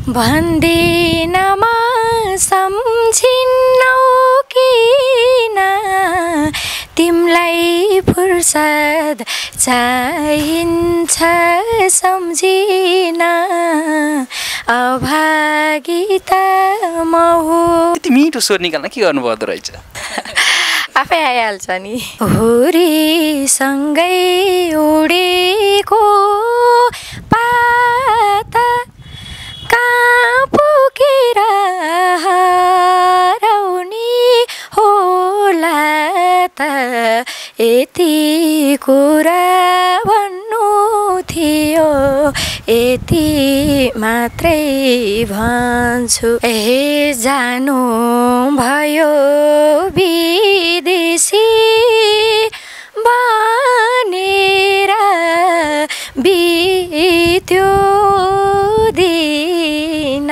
भन्दिनमा सम्झिन्नौ किन तिमलाई फुर्सद चाहिन्छ सम्झिन अभागिता म हो। यति मिठो स्वर निकाल्न के गर्नुपर्दो रहेछ? आफै आइहाल्छ नि। हुरीसँगै उडेको पाता कहाँ पुगेर हराउने होला त यति कुरा भन्नु थियो यति मात्रै भन्छु। ए जानु भयो विदेशी बनेर बित्यो दिन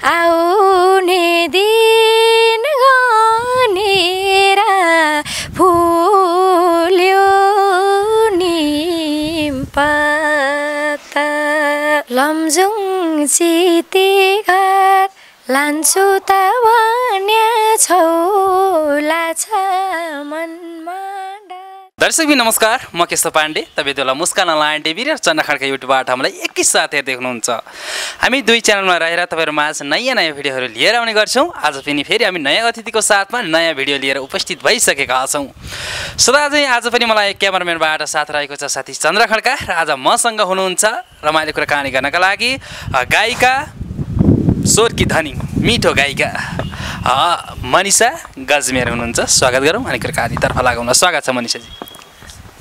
आउने दिन गनेर फुल्यो निम पत्ता। लमजुङ चितीघर लान्छु त भन्या छौला छ मनमा। दर्शकबिन नमस्कार, म केशव पाण्डे। तपाईँ बेला मुस्कान अनलाइन टिभी र चन्द्रखड्का युट्युबबाट हामीलाई एकैसाथ हेर्दै हुनुहुन्छ। हामी दुई च्यानलमा रहेर तपाईँहरू माझ नयाँ नयाँ भिडियोहरू लिएर आउने गर्छौँ। आज पनि फेरि हामी नयाँ अतिथिको साथमा नयाँ भिडियो लिएर उपस्थित भइसकेका छौँ। सदा चाहिँ आज पनि मलाई क्यामेराम्यानबाट साथ रहेको छ साथी चन्द्रखड्का र आज मसँग हुनुहुन्छ रमाइलो कुरा कहानी गर्नका लागि गायिका, स्वरकी धनी, मिठो गायिका मनिषा गजमेर हुनुहुन्छ। स्वागत गरौँ अनि कहानीतर्फ लागौँ। स्वागत छ मनिषाजी।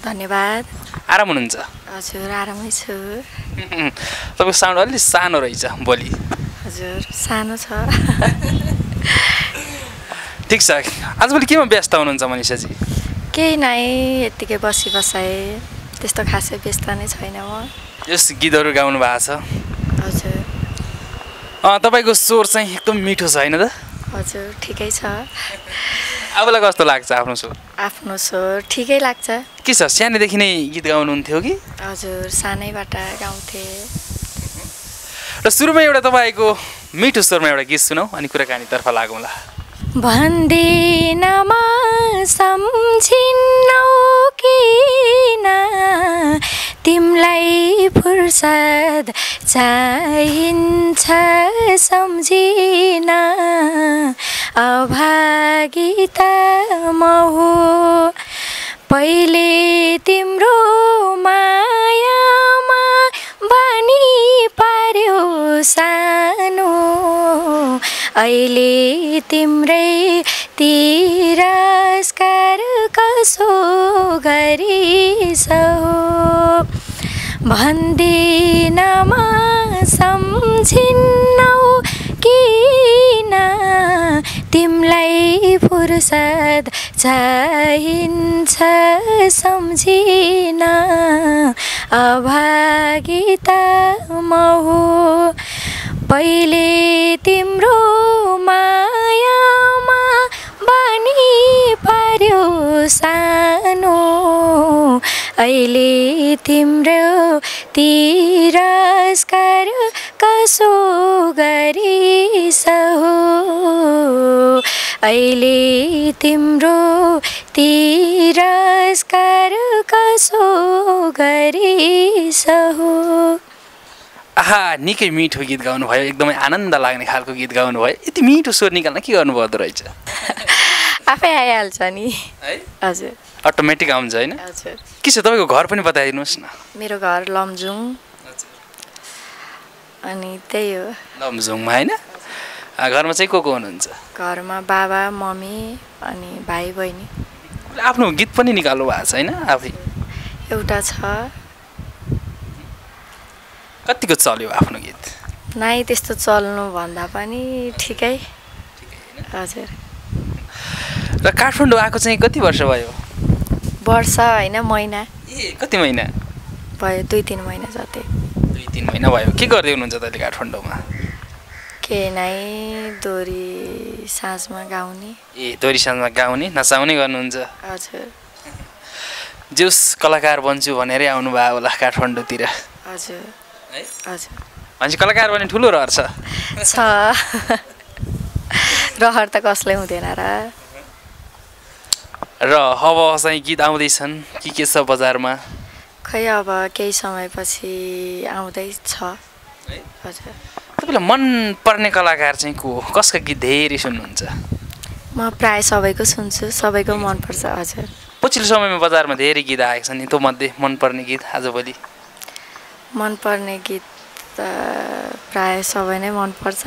धन्यवाद। आराम हुनुहुन्छ? हजुर आरामै छु। तपाईँको साउन्ड अलिक सानो रहेछ बोली। हजुर सानो छ। ठिक छ। आजभोलि केमा व्यस्त हुनुहुन्छ मनिषाजी? केही नै, यत्तिकै बसी बसाएँ, त्यस्तो खासै व्यस्त नै छैन म। यस गीतहरू गाउनु भएको छ? हजुर। तपाईँको स्वर चाहिँ एकदम मिठो छ होइन त? हजुर ठिकै छ। आफूलाई कस्तो लाग्छ आफ्नो स्वर? आफ्नो स्वर ठिकै लाग्छ। के छ, सानैदेखि नै गीत गाउनुहुन्थ्यो कि? हजुर सानैबाट गाउँथेँ। र सुरुमा एउटा तपाईँको मिठो स्वरमा एउटा गीत सुनौ अनि कुराकानीतर्फ लागौँला। भन्दिनमा सम्झिन्नौ किन तिमलाई फुर्सद चाहिन्छ सम्झिन अभागिता म हो। पहिले तिम्रो मायामा बानी पार्यो सानो अहिले तिम्रै तिरस्कार कसो गरिसो। भन्दिनमा सम्झिन्नौ किन तिमलाई फुर्सद चाहिन्छ सम्झिन अभागिता म हो। पहिले तिम्रो मायामा बानी पार्यो सानो अहिले तिम्रो तिरस्कार कसो गरिसो। अहिले तिम्रो तिरस्कार कसो गरिसो। आहा, निकै मिठो गीत गाउनुभयो, एकदमै आनन्द लाग्ने खालको गीत गाउनुभयो। यति मिठो स्वर निकाल्न के गर्नुपर्दो रहेछ? आफै आइहाल्छ नि है। हजुर अटोमेटिक आउँछ होइन? हजुर। के छ तपाईँको घर पनि बताइदिनुहोस् न। मेरो घर लमजुङ अनि त्यही हो। लमजुङमा होइन? घरमा चाहिँ को हुनुहुन्छ? घरमा बाबा मम्मी अनि भाइ बहिनी। आफ्नो गीत पनि निकाल्नु भएको छ होइन आफै? एउटा छ। कतिको चल्यो आफ्नो गीत? नाइ त्यस्तो चल्नु भन्दा पनि ठिकै। हजुर। र काठमाडौँ आएको चाहिँ कति वर्ष भयो? वर्ष होइन महिना। ए कति महिना भयो? 2-3 महिना जति। 2-3 महिना भयो। के गर्दै हुनुहुन्छ तैँले काठमाडौँमा? केही नै, दोरी साँझमा गाउने। ए दोरी साँझमा गाउने नचाउने गर्नुहुन्छ? हजुर। जोस कलाकार बन्छु भनेरै आउनुभयो होला काठमाडौँतिर? हजुर। है? हजुर। भनेपछि कलाकार भने ठुलो रहर छ रहर त कसले हुँदैन र अब चाहिँ गीत आउँदैछन् के छ बजारमा खै अब केही समयपछि आउँदैछ हजुर तपाईँलाई मन पर्ने कलाकार चाहिँ को हो कसका गीत धेरै सुन्नुहुन्छ म प्राय सबैको सुन्छु सबैको मनपर्छ हजुर पछिल्लो समयमा बजारमा धेरै गीत आएका छन् नि त्यो मध्ये मनपर्ने गीत आजभोलि मनपर्ने गीत त प्राय सबै नै मनपर्छ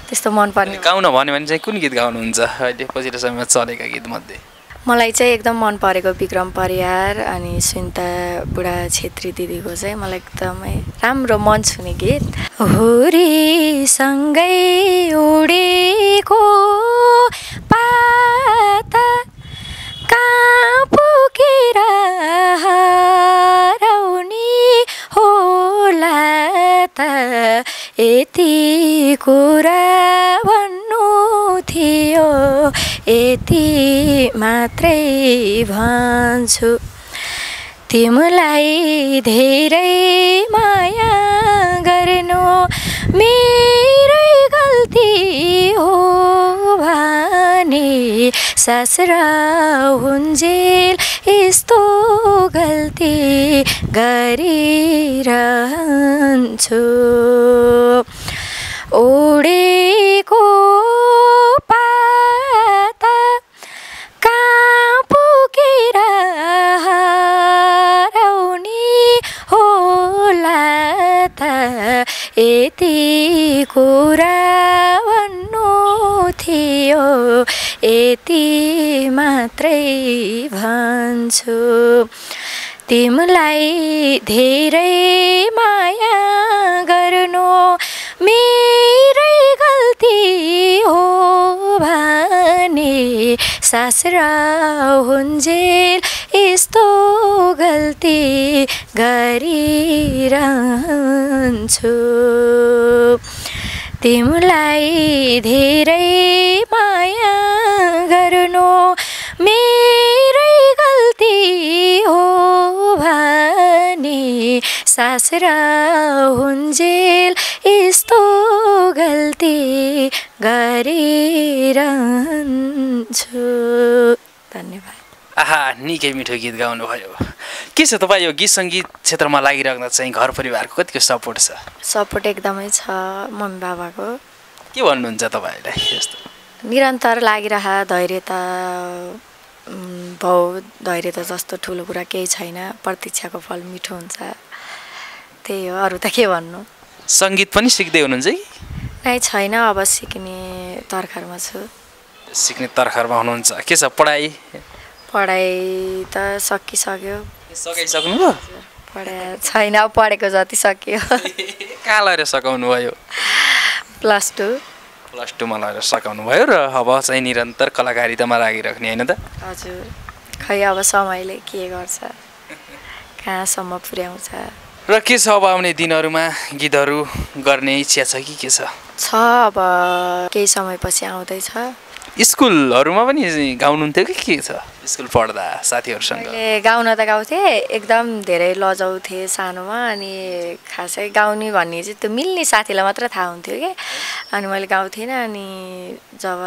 त्यस्तो मनपर्ने गाउन भन्यो भने चाहिँ कुन गीत गाउनुहुन्छ अहिले पछिल्लो समयमा चलेका गीतमध्ये मलाई चाहिँ एकदम मन परेको विक्रम परियार अनि सुनिता बुढा छेत्री दिदीको चाहिँ मलाई एकदमै राम्रो मन छुने गीत हुरीसँगै उडेको पाता कहाँ पुगेर हराउने होला त यति कुरा भन्नु थियो यति मात्रै भन्छु तिमीलाई धेरै माया गर्नु मेरै गल्ती हो भने ससुरा हुन्जेल यस्तो गल्ती गरिरहन्छु उडेको पाता कहाँ पुगेर हराउने होला त यति कुरा भन्नु थियो यति मात्रै भन्छु तिमीलाई धेरै माया गर्नु मेरै गल्ती हो भने ससुरा हुन्जेल यस्तो गल्ती गरिरहन्छु तिमीलाई धेरै माया गर्नु मेरै गल्ती हो भने ससुरा हुन्जेल यस्तो गल्ती गरिरहन्छु धन्यवाद आहा निकै मिठो गीत गाउनुभयो के छ तपाईँ यो गीत सङ्गीत क्षेत्रमा लागिराख्दा चाहिँ घर परिवारको कतिको सपोर्ट छ सपोर्ट एकदमै छ मम्मी बाबाको के भन्नुहुन्छ तपाईँलाई यस्तो निरन्तर लागिरह धैर्यता भाउ धैर्यता जस्तो ठुलो कुरा केही छैन प्रतीक्षाको फल मिठो हुन्छ त्यही हो अरू त के भन्नु सङ्गीत पनि सिक्दै हुनुहुन्छ कि नै छैन अब सिक्ने तर्खरमा छु सिक्ने तर्खरमा हुनुहुन्छ के छ पढाइ पढाइ त सकिसक्यो सकाइसक्नुभयो पढाइ छैन पढेको जति सकियो कहाँ लगेर सकाउनु भयो प्लस टूमा लगेर सकाउनु भयो र अब चाहिँ निरन्तर कलाकारितामा लागिराख्ने होइन त हजुर खै अब समयले के गर्छ कहाँसम्म पुर्याउँछ र के छ अब आउने दिनहरूमा गीतहरू गर्ने इच्छा छ कि के छ अब केही समयपछि आउँदैछ स्कुलहरूमा पनि गाउनुहुन्थ्यो कि के छ स्कुल पढ्दा साथीहरूसँग मैले गाउन त गाउँथेँ एकदम धेरै लजाउँथेँ सानोमा अनि खासै गाउने भन्ने चाहिँ त्यो मिल्ने साथीलाई मात्र थाहा हुन्थ्यो कि अनि मैले गाउँथिनँ अनि जब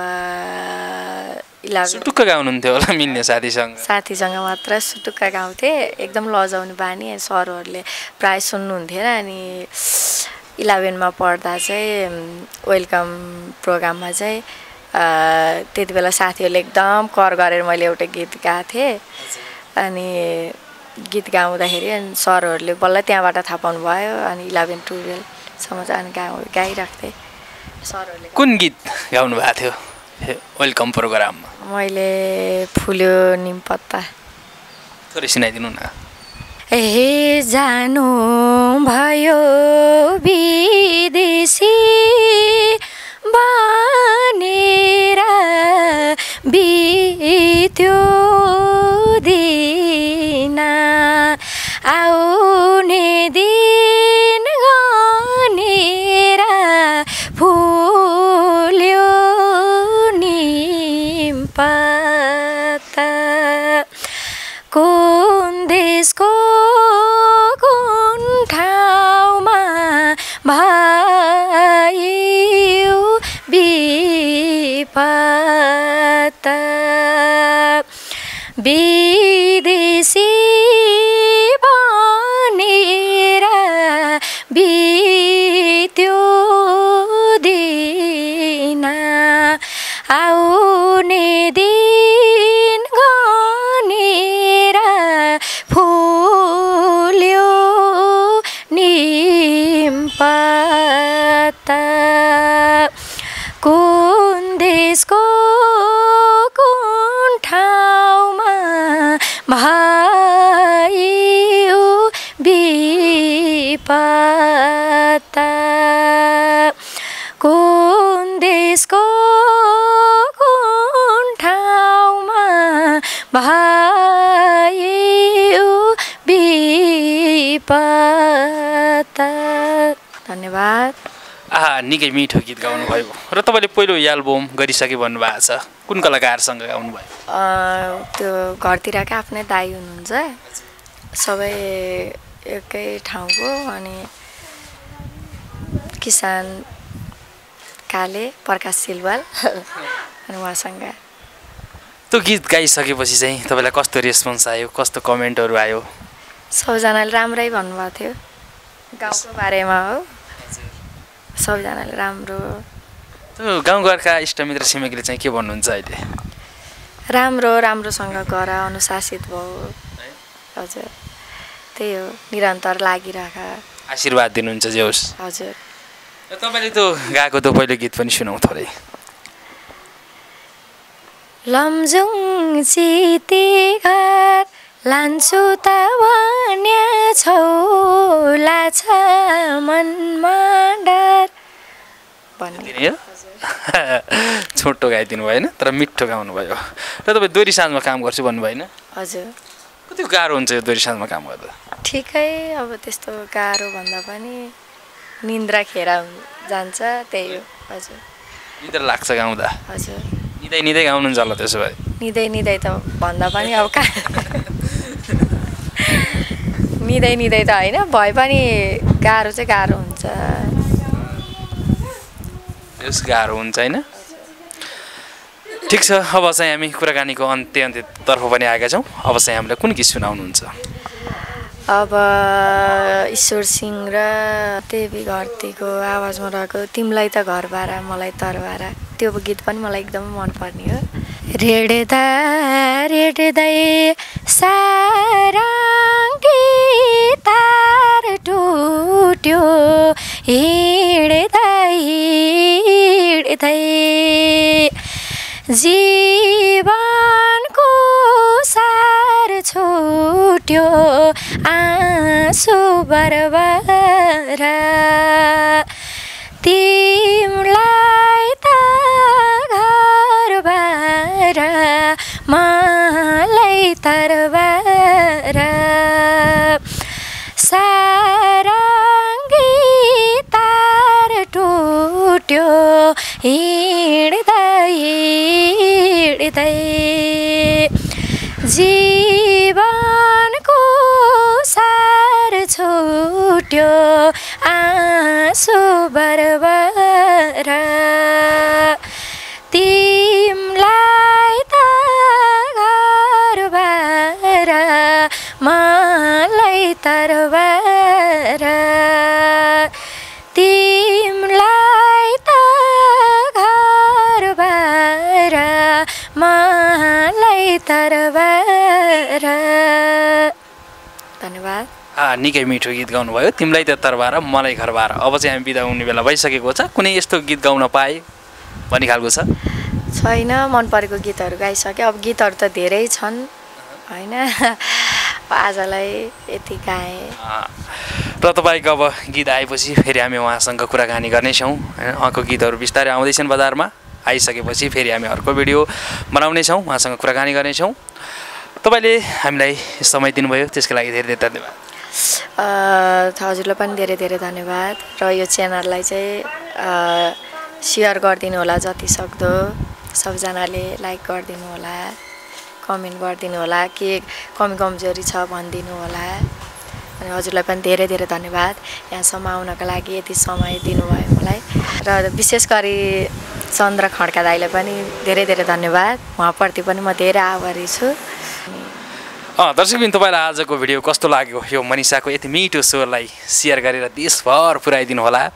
11 सुटुक्क गाउनुहुन्थ्यो होला मिल्ने साथीसँग मात्र सुटुक्क गाउँथेँ एकदम लजाउने बानी सरहरूले प्राय सुन्नुहुन्थेन अनि 11 मा पढ्दा चाहिँ वेलकम प्रोग्राममा चाहिँ त्यति बेला साथीहरूले एकदम कर गरेर मैले एउटा गीत गाएको थिएँ अनि गीत गाउँदाखेरि अनि सरहरूले बल्ल त्यहाँबाट थाहा पाउनु भयो अनि 11 12 सम्म चाहिँ गाइरहेको थिएँ सरहरूले कुन गीत गाउनु भएको थियो वेलकम प्रोग्राममा मैले फुल्यो निमपत्ता थोरै सुनाइदिनु न ए जानु भयो विदेशी बनेर बित्यो दिन आउने दिन गनेर फुल्यो निमपत्ता कुन देशको कुन ठाउँमा पत्ता कुन देशको कुन ठाउँमा भयो विपत्ता कुन देशको कुन ठाउँमा भयो विपत्ता। धन्यवाद। निकै मिठो गीत गाउनुभयो र तपाईँले पहिलो एल्बम गरिसके भन्नुभएको छ, कुन कलाकारसँग गाउनुभयो? त्यो घरतिरका आफ्नै दाइ हुनुहुन्छ, सबै एकै ठाउँको, अनि किसान काले प्रकाश सिलवाल अनि उहाँसँग। त्यो गीत गाइसकेपछि चाहिँ तपाईँलाई कस्तो रेस्पोन्स आयो, कस्तो कमेन्टहरू आयो? सबैजनाले राम्रै भन्नुभएको थियो, गाउँको बारेमा हो, सबैजनाले राम्रो। त्यो गाउँघरका इष्टमित्र छिमेकीले चाहिँ के भन्नुहुन्छ अहिले? राम्रोसँग गर, अनुशासित भयो। हजुर, त्यही हो, निरन्तर लागिराख, आशीर्वाद दिनुहुन्छ जे होस्। हजुर। तपाईँले त्यो गाएको त्यो पहिलो गीत पनि सुनाउँ थोरै। लमजुङ चितीघर लान्छु त भन्या छौला छ मनमा डर भन्ने छोटो गाइदिनु भएन, तर मिठो गाउनु भयो। र तपाईँ दोरी साँझमा काम गर्छु भन्नु भएन? हजुर। कति गाह्रो हुन्छ यो दोरी साँझमा काम गर्दा? ठिकै, अब त्यस्तो गाह्रो भन्दा पनि निन्द्रा खेर जान्छ, त्यही हो। हजुर। निद्रा लाग्छ गाउँदा? हजुर। निदै गाउनुहुन्छ होला त्यसो भए? निदै त भन्दा पनि अब निदै त होइन, भए पनि गाह्रो चाहिँ गाह्रो हुन्छ। यस गाह्रो हुन्छ होइन? ठिक छ, अब चाहिँ हामी कुराकानीको अन्त्यतर्फ पनि आएका छौँ। अब चाहिँ हामीलाई कुन गीत सुनाउनुहुन्छ? अब ईश्वर सिंह र देवी घरतीको आवाजमा रहेको तिमीलाई त घरबारा मलाई तरबारा, त्यो गीत पनि मलाई एकदम मनपर्ने हो। रेड्दै सारङ्गी तार टुट्यो, हिँड्दै जीवनको सार छुट्यो, आँसु बरबर तिमलाई त घरबार मलाई तरबार, सारङ्गी तार टुट्यो, हिँड्दै जीवनको सार छुट्यो, आँसु बरबर तिमलाई त घरबार मलाई तरबार, तिमलाई त घरबार मलाई तरबार। धन्यवाद। निकै मिठो गीत गाउनुभयो, तिमीलाई त तरबार मलाई घरबार। अब चाहिँ हामी बिदा हुने बेला भइसकेको छ, कुनै यस्तो गीत गाउन पाए भन्ने खालको छ? छैन, मन परेको गीतहरू गाइसकेँ, अब गीतहरू त धेरै छन् होइन, आजलाई यति गाएँ। र तपाईँको अब गीत आएपछि फेरि हामी उहाँसँग कुराकानी गर्नेछौँ होइन, उहाँको गीतहरू बिस्तारै आउँदैछन् बजारमा, आइसकेपछि फेरि हामी अर्को भिडियो बनाउनेछौँ, उहाँसँग कुराकानी गर्नेछौँ। तपाईँले हामीलाई समय दिनुभयो त्यसको लागि धेरै धेरै धन्यवाद। हजुरलाई पनि धेरै धेरै धन्यवाद, र यो च्यानललाई चाहिँ सेयर गरिदिनु होला, जति सक्दो सबैजनाले लाइक गरिदिनु होला, कमेन्ट गरिदिनु होला, के कमी कमजोरी छ भनिदिनु होला। अनि हजुरलाई पनि धेरै धेरै धन्यवाद यहाँसम्म आउनको लागि, यति समय दिनुभयो मलाई। र विशेष गरी चन्द्र खड्का दाइलाई पनि धेरै धेरै धन्यवाद, उहाँप्रति पनि म धेरै आभारी छु। दर्शकबिन, तपाईँलाई आजको भिडियो कस्तो लाग्यो? यो मनिषाको यति मिठो स्वरलाई सेयर गरेर देशभर पुर्याइदिनु होला।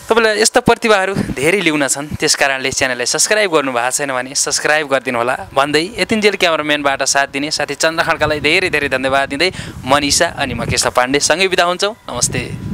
तपाईँलाई यस्ता प्रतिभाहरू धेरै ल्याउन छन्, त्यस कारणले च्यानललाई सब्सक्राइब गर्नुभएको छैन भने सब्सक्राइब गरिदिनु होला भन्दै यतिन्जेल क्यामेराम्यानबाट साथ दिने साथी चन्द्र खड्कालाई धेरै धेरै धन्यवाद दिँदै मनिषा अनि म केशव पाण्डे सँगै बिदा हुन्छौँ। नमस्ते।